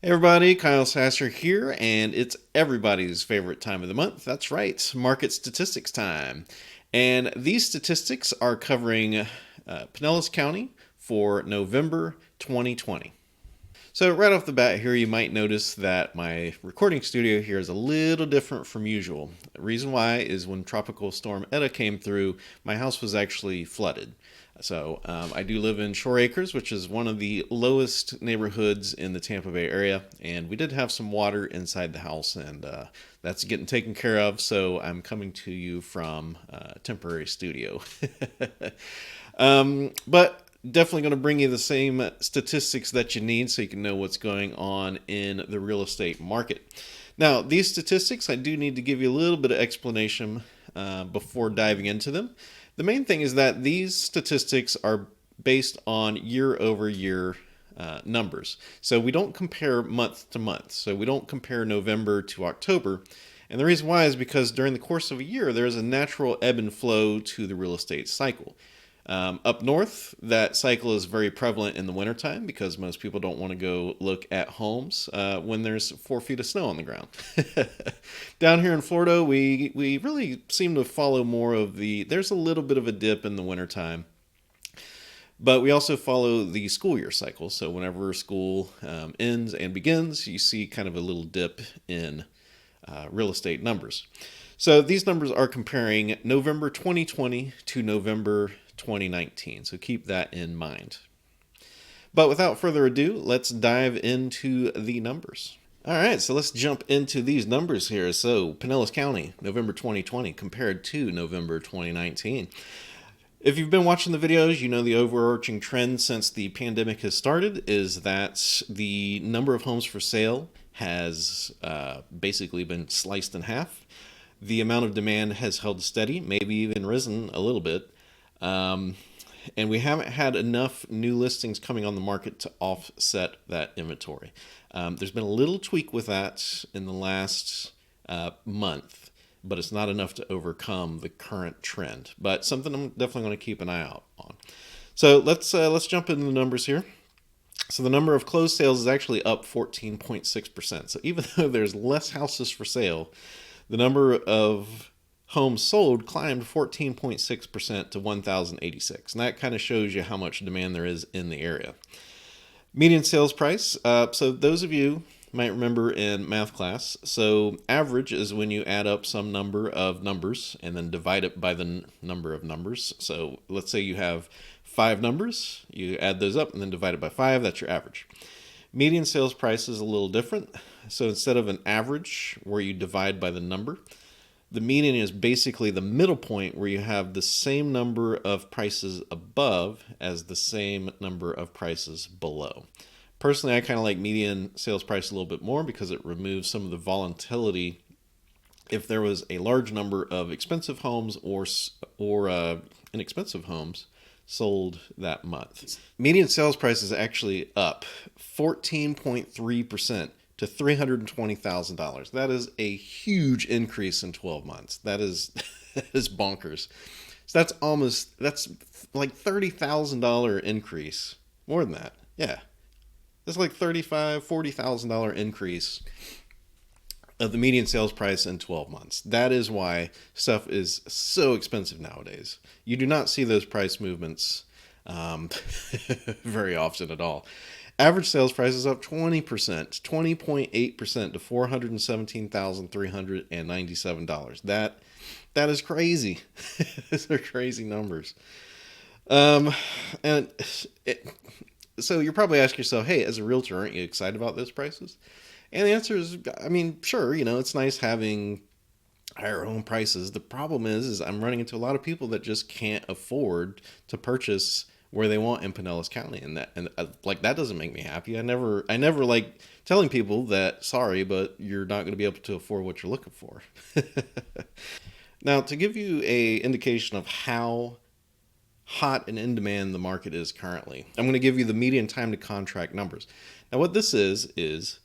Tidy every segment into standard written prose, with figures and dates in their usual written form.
Hey everybody, Kyle Sasser here, and it's everybody's favorite time of the month. That's right, market statistics time. And these statistics are covering Pinellas County for November 2020. So, right off the bat here, you might notice that my recording studio here is a little different from usual. The reason why is when Tropical Storm Eta came through, my house was actually flooded. I do live in Shore Acres, which is one of the lowest neighborhoods in the Tampa Bay area, and we did have some water inside the house, and that's getting taken care of. So I'm coming to you from a temporary studio. But definitely going to bring you the same statistics that you need so you can know what's going on in the real estate market. Now, these statistics, I do need to give you a little bit of explanation before diving into them. The main thing is that these statistics are based on year over year numbers. So we don't compare month to month. So we don't compare November to October. And the reason why is because during the course of a year, there is a natural ebb and flow to the real estate cycle. Up north, that cycle is very prevalent in the wintertime because most people don't want to go look at homes when there's 4 feet of snow on the ground. Down here in Florida, we really seem to follow more of there's a little bit of a dip in the wintertime, but we also follow the school year cycle. So whenever school ends and begins, you see kind of a little dip in real estate numbers. So these numbers are comparing November 2020 to November 2019. So keep that in mind. But without further ado, let's dive into the numbers. All right, so let's jump into these numbers here. So Pinellas County, November 2020 compared to November 2019. If you've been watching the videos, you know the overarching trend since the pandemic has started is that the number of homes for sale has basically been sliced in half. The amount of demand has held steady, maybe even risen a little bit. And we haven't had enough new listings coming on the market to offset that inventory. There's been a little tweak with that in the last month, but it's not enough to overcome the current trend. But something I'm definitely going to keep an eye out on. So let's jump into the numbers here. So the number of closed sales is actually up 14.6%. So even though there's less houses for sale, the number of homes sold climbed 14.6% to 1,086. And that kind of shows you how much demand there is in the area. Median sales price. So those of you might remember in math class, so average is when you add up some number of numbers and then divide it by the number of numbers. So let's say you have 5 numbers, you add those up and then divide it by 5, that's your average. Median sales price is a little different. So instead of an average where you divide by the number, the median is basically the middle point where you have the same number of prices above as the same number of prices below. Personally, I kind of like median sales price a little bit more because it removes some of the volatility if there was a large number of expensive homes or inexpensive homes sold that month. Median sales price is actually up 14.3% to $320,000. That is a huge increase in 12 months. That is that is bonkers. So that's like $30,000 increase. More than that. Yeah. That's like $40,000 increase of the median sales price in 12 months. That is why stuff is so expensive nowadays. You do not see those price movements very often at all. Average sales price is up 20%, 20.8% to $417,397. That is crazy. Those are crazy numbers. Um, and so you're probably asking yourself, hey, as a realtor, aren't you excited about those prices? And the answer is, I mean, sure, it's nice having higher home prices. The problem is I'm running into a lot of people that just can't afford to purchase where they want in Pinellas County, and that doesn't make me happy. I never like telling people that sorry, but you're not going to be able to afford what you're looking for. Now, to give you a indication of how hot and in demand the market is currently, I'm going to give you the median time to contract numbers. Now, what this is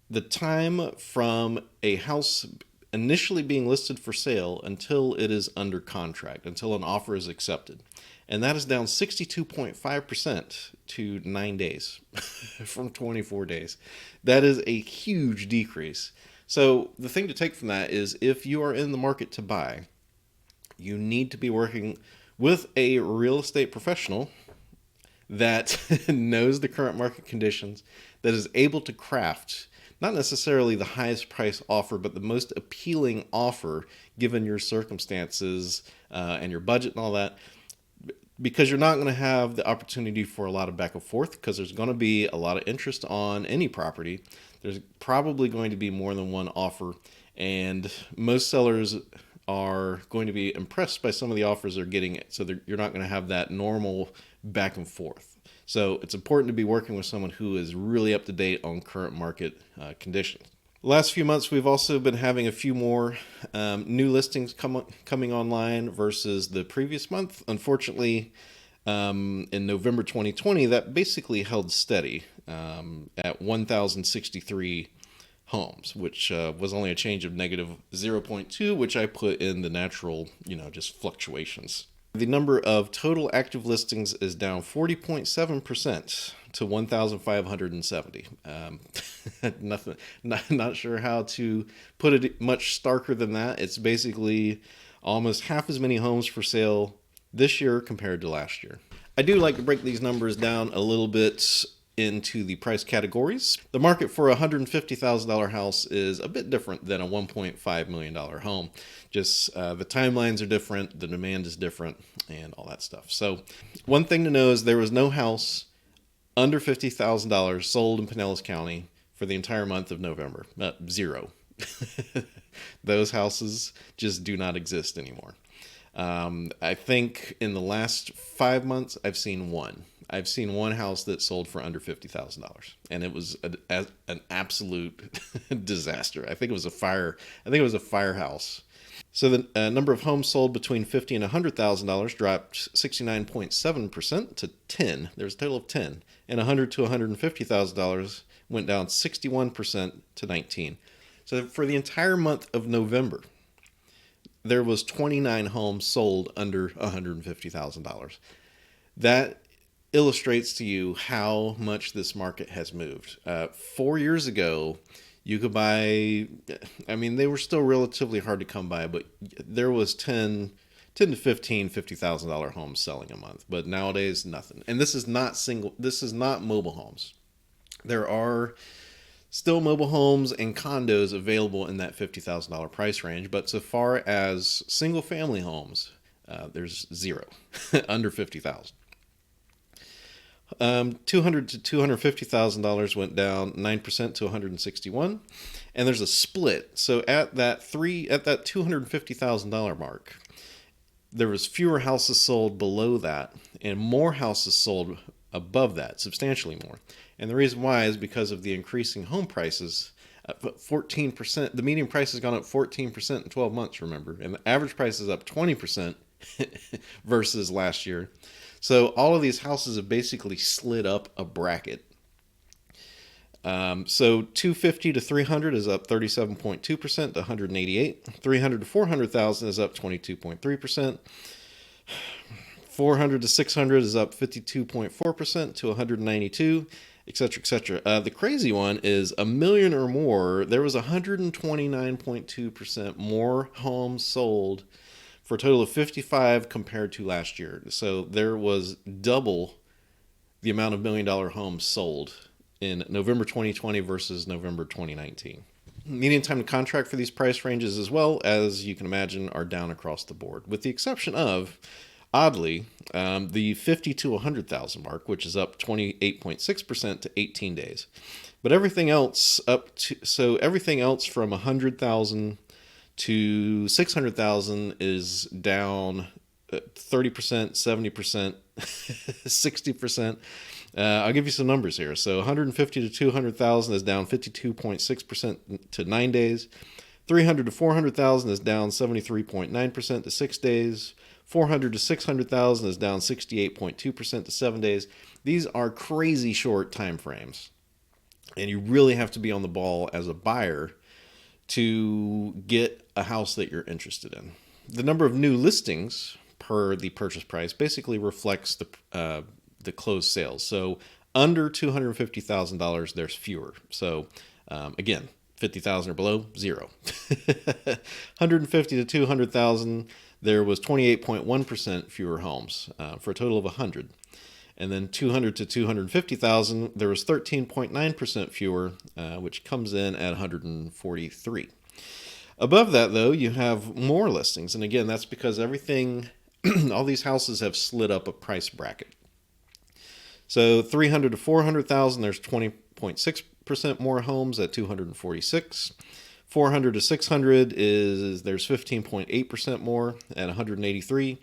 the time from a house initially being listed for sale until it is under contract, until an offer is accepted. And that is down 62.5% to 9 days from 24 days. That is a huge decrease. So the thing to take from that is if you are in the market to buy, you need to be working with a real estate professional that knows the current market conditions, that is able to craft not necessarily the highest price offer, but the most appealing offer given your circumstances and your budget and all that. Because you're not going to have the opportunity for a lot of back and forth, because there's going to be a lot of interest on any property. There's probably going to be more than one offer, and most sellers are going to be impressed by some of the offers they're getting. So you're not going to have that normal back and forth. So it's important to be working with someone who is really up to date on current market conditions. The last few months, we've also been having a few more new listings coming online versus the previous month. Unfortunately, in November 2020, that basically held steady at 1,063 homes, which was only a change of negative 0.2, which I put in the natural, just fluctuations. The number of total active listings is down 40.7% to 1,570. Not sure how to put it much starker than that. It's basically almost half as many homes for sale this year compared to last year. I do like to break these numbers down a little bit into the price categories. The market for a $150,000 house is a bit different than a $1.5 million home. Just the timelines are different, the demand is different, and all that stuff. So one thing to know is there was no house under $50,000 sold in Pinellas County for the entire month of November. Zero. Those houses just do not exist anymore. I think in the last 5 months, I've seen one. I've seen one house that sold for under $50,000, and it was an absolute disaster. I think it was a fire. I think it was a firehouse. So the number of homes sold between $50,000 and $100,000 dropped 69.7% to 10. There's a total of 10, and $100,000 to $150,000 went down 61% to 19. So for the entire month of November, there was 29 homes sold under $150,000. That illustrates to you how much this market has moved. 4 years ago, you could buy, they were still relatively hard to come by, but there was 10 to 15 $50,000 homes selling a month. But nowadays, nothing. And this is not mobile homes. There are still mobile homes and condos available in that $50,000 price range, but so far as single family homes, there's zero under $50,000. $200,000 to $250,000 went down 9% to 161, and there's a split. So at that $250,000 mark, there was fewer houses sold below that, and more houses sold above that, substantially more. And the reason why is because of the increasing home prices. 14%. The median price has gone up 14% in 12 months. Remember, and the average price is up 20% versus last year. So all of these houses have basically slid up a bracket. So 250 to 300 is up 37.2% to 188. 300 to 400,000 is up 22.3%. 400 to 600 is up 52.4% to 192, etc., etc. The crazy one is $1 million or more. There was 129.2% more homes sold for a total of 55 compared to last year. So there was double the amount of $1 million homes sold in November 2020 versus November 2019. Median time to contract for these price ranges, as well as you can imagine, are down across the board, with the exception of, oddly, the 50 to 100,000 mark, which is up 28.6% to 18 days. But everything else everything else from 100,000 to 600,000 is down 30%, 70%, 60%. I'll give you some numbers here. So 150 to 200,000 is down 52.6% to 9 days. 300 to 400,000 is down 73.9% to 6 days. 400 to 600,000 is down 68.2% to 7 days. These are crazy short time frames, and you really have to be on the ball as a buyer to get a house that you're interested in. The number of new listings per the purchase price basically reflects the closed sales. So under $250,000, there's fewer. So again, 50,000 or below, zero. 150 to 200,000, there was 28.1% fewer homes for a total of 100. And then 200 to 250,000, there was 13.9% fewer, which comes in at 143. Above that, though, you have more listings. And again, that's because everything, all these houses have slid up a price bracket. So 300 to 400,000, there's 20.6% more homes at 246. 400 to 600 there's 15.8% more at 183.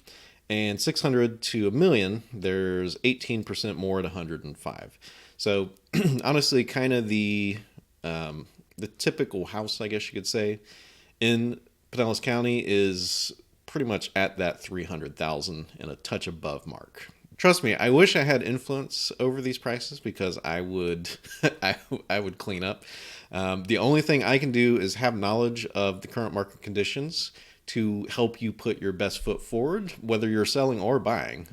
And 600 to a million, there's 18% more at 105. So honestly, kind of the typical house, I guess you could say, in Pinellas County is pretty much at that 300,000 and a touch above mark. Trust me, I wish I had influence over these prices because I would I would clean up. The only thing I can do is have knowledge of the current market conditions to help you put your best foot forward, whether you're selling or buying.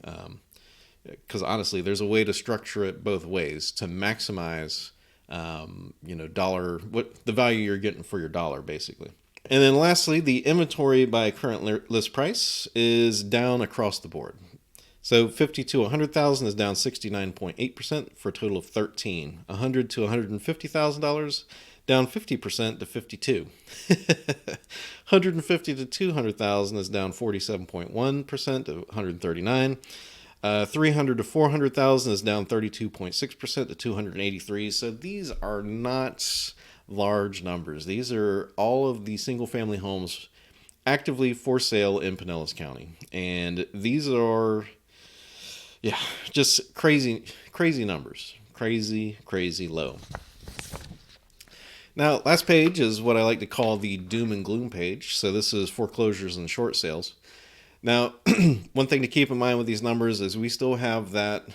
Because honestly, there's a way to structure it both ways to maximize, what the value you're getting for your dollar, basically. And then lastly, the inventory by current list price is down across the board. So 50 to 100,000 is down 69.8% for a total of 13. 100 to $150,000 down 50% to 52. 150 to 200,000 is down 47.1% to 139. 300 to 400,000 is down 32.6% to 283. So these are not large numbers. These are all of the single family homes actively for sale in Pinellas County. And these are, just crazy numbers. Crazy low. Now, last page is what I like to call the doom and gloom page. So this is foreclosures and short sales. Now, one thing to keep in mind with these numbers is we still have that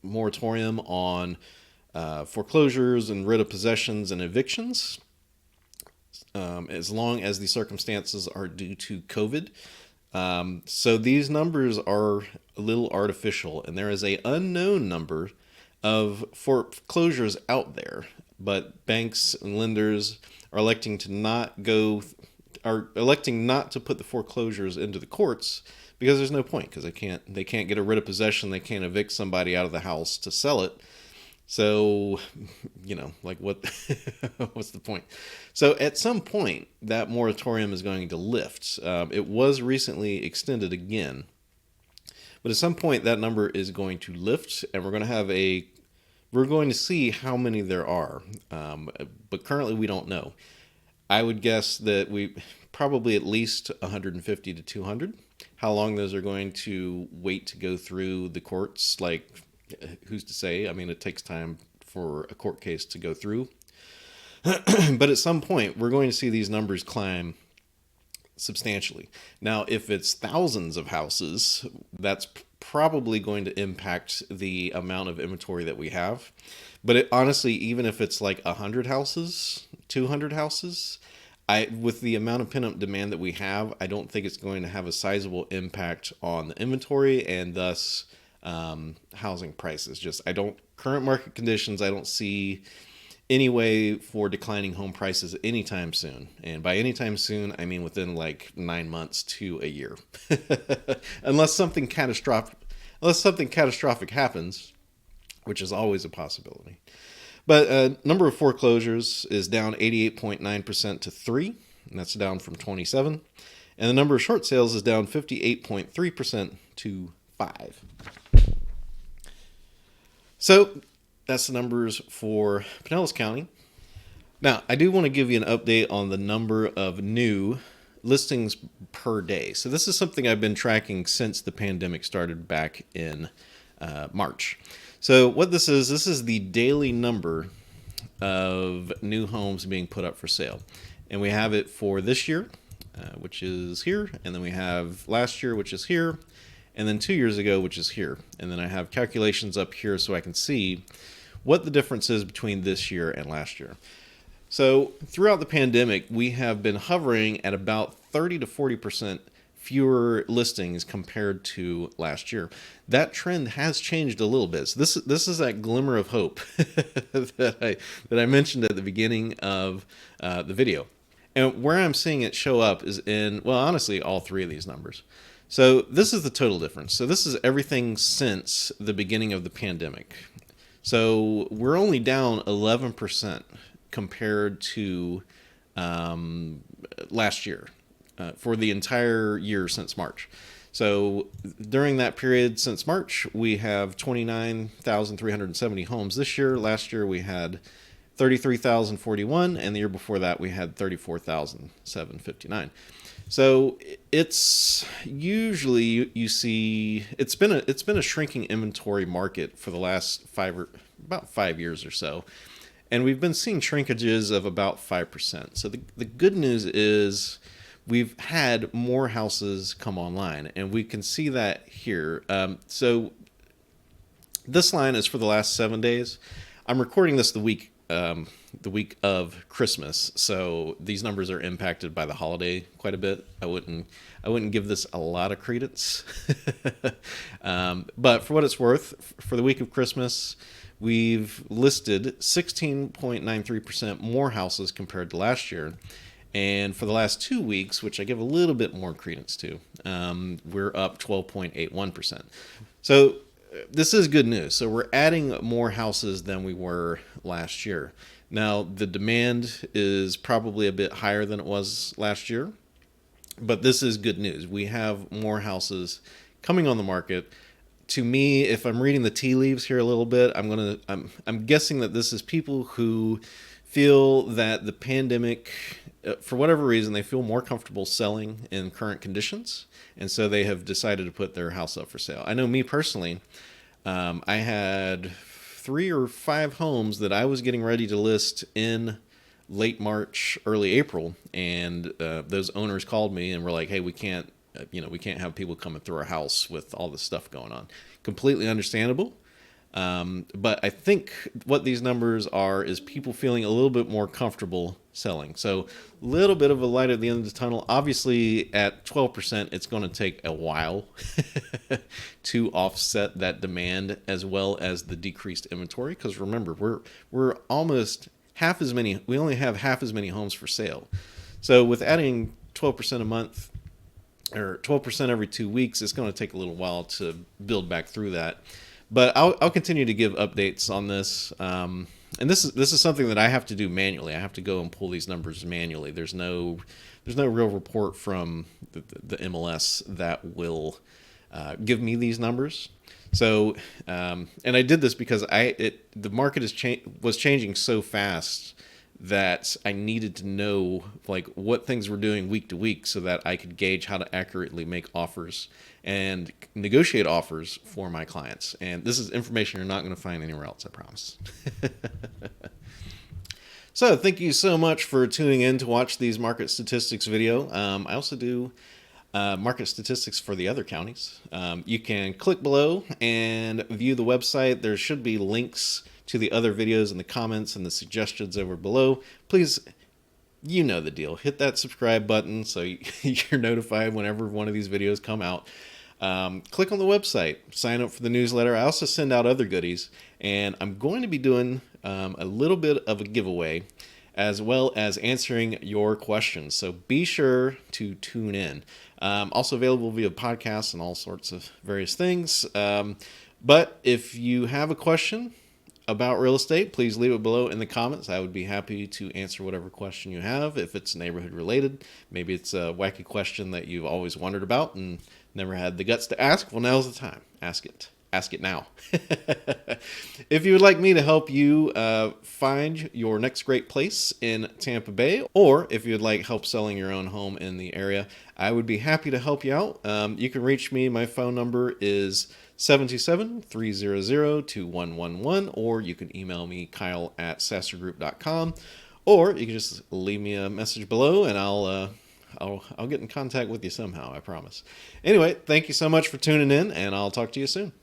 moratorium on foreclosures and writ of possessions and evictions, as long as the circumstances are due to COVID. So these numbers are a little artificial, and there is an unknown number of foreclosures out there, but banks and lenders are electing not to put the foreclosures into the courts because there's no point, because they can't get a writ of possession, they can't evict somebody out of the house to sell it. So, what's the point? So at some point, that moratorium is going to lift. It was recently extended again, but at some point that number is going to lift, and we're going to see how many there are. But currently we don't know. I would guess that we probably at least 150 to 200. How long those are going to wait to go through the courts, who's to say? I mean, it takes time for a court case to go through. But at some point, we're going to see these numbers climb substantially. Now, if it's thousands of houses, that's probably going to impact the amount of inventory that we have. But honestly, even if it's like 100 houses, 200 houses, with the amount of pent-up demand that we have, I don't think it's going to have a sizable impact on the inventory and thus housing prices. Current market conditions, I don't see any way for declining home prices anytime soon. And by anytime soon, I mean within 9 months to a year. Unless something catastrophic happens, which is always a possibility. But number of foreclosures is down 88.9% to 3, and that's down from 27. And the number of short sales is down 58.3% to 5. So that's the numbers for Pinellas County. Now, I do want to give you an update on the number of new listings per day. So this is something I've been tracking since the pandemic started back in March. So what this is the daily number of new homes being put up for sale. And we have it for this year, which is here. And then we have last year, which is here. And then 2 years ago, which is here. And then I have calculations up here so I can see what the difference is between this year and last year. So throughout the pandemic, we have been hovering at about 30 to 40% fewer listings compared to last year. That trend has changed a little bit. So this is that glimmer of hope that I mentioned at the beginning of the video. And where I'm seeing it show up is in, well, honestly, all three of these numbers. So this is the total difference. So this is everything since the beginning of the pandemic. So we're only down 11% compared to last year for the entire year since March. So during that period since March, we have 29,370 homes this year. Last year we had 33,041, and the year before that we had 34,759. So it's usually you see it's been a shrinking inventory market for the last about 5 years or so, and we've been seeing shrinkages of about 5%. So the good news is we've had more houses come online, and we can see that here. So this line is for the last 7 days. I'm recording this the week of Christmas, so these numbers are impacted by the holiday quite a bit. I wouldn't give this a lot of credence, but for what it's worth, for the week of Christmas, we've listed 16.93% more houses compared to last year. And for the last 2 weeks, which I give a little bit more credence to, we're up 12.81%. So this is good news. So we're adding more houses than we were last year. Now, the demand is probably a bit higher than it was last year, but this is good news. We have more houses coming on the market. To me, if I'm reading the tea leaves here a little bit, I'm guessing that this is people who feel that the pandemic, for whatever reason, they feel more comfortable selling in current conditions, and so they have decided to put their house up for sale. I know me personally, I had 3 or 5 homes that I was getting ready to list in late March, early April, and those owners called me and were like, "Hey, we can't have people coming through our house with all this stuff going on." Completely understandable. But I think what these numbers are is people feeling a little bit more comfortable selling. So a little bit of a light at the end of the tunnel. Obviously, at 12%, it's going to take a while to offset that demand as well as the decreased inventory. Because remember, we're almost half as many. We only have half as many homes for sale. So with adding 12% a month or 12% every 2 weeks, it's going to take a little while to build back through that. But I'll continue to give updates on this. And this is something that I have to do manually. I have to go and pull these numbers manually. There's no real report from the MLS that will give me these numbers. So, and I did this because the market was changing so fast that I needed to know like what things were doing week to week so that I could gauge how to accurately make offers and negotiate offers for my clients. And this is information you're not going to find anywhere else, I promise. So thank you so much for tuning in to watch these market statistics video. I also do market statistics for the other counties. You can click below and view the website. There should be links to the other videos in the comments and the suggestions over below. Please, you know the deal. Hit that subscribe button so you're notified whenever one of these videos come out. Click on the website, sign up for the newsletter. I also send out other goodies, and I'm going to be doing a little bit of a giveaway as well as answering your questions. So be sure to tune in. Also available via podcasts and all sorts of various things. But if you have a question about real estate, please leave it below in the comments. I would be happy to answer whatever question you have. If it's neighborhood related, maybe it's a wacky question that you've always wondered about and never had the guts to ask, well, now's the time. Ask it. Ask it now. If you would like me to help you find your next great place in Tampa Bay, or if you would like help selling your own home in the area, I would be happy to help you out. You can reach me. My phone number is 727-300-2111, or you can email me, kyle@sassergroup.com, or you can just leave me a message below and I'll get in contact with you somehow, I promise. Anyway, thank you so much for tuning in, and I'll talk to you soon.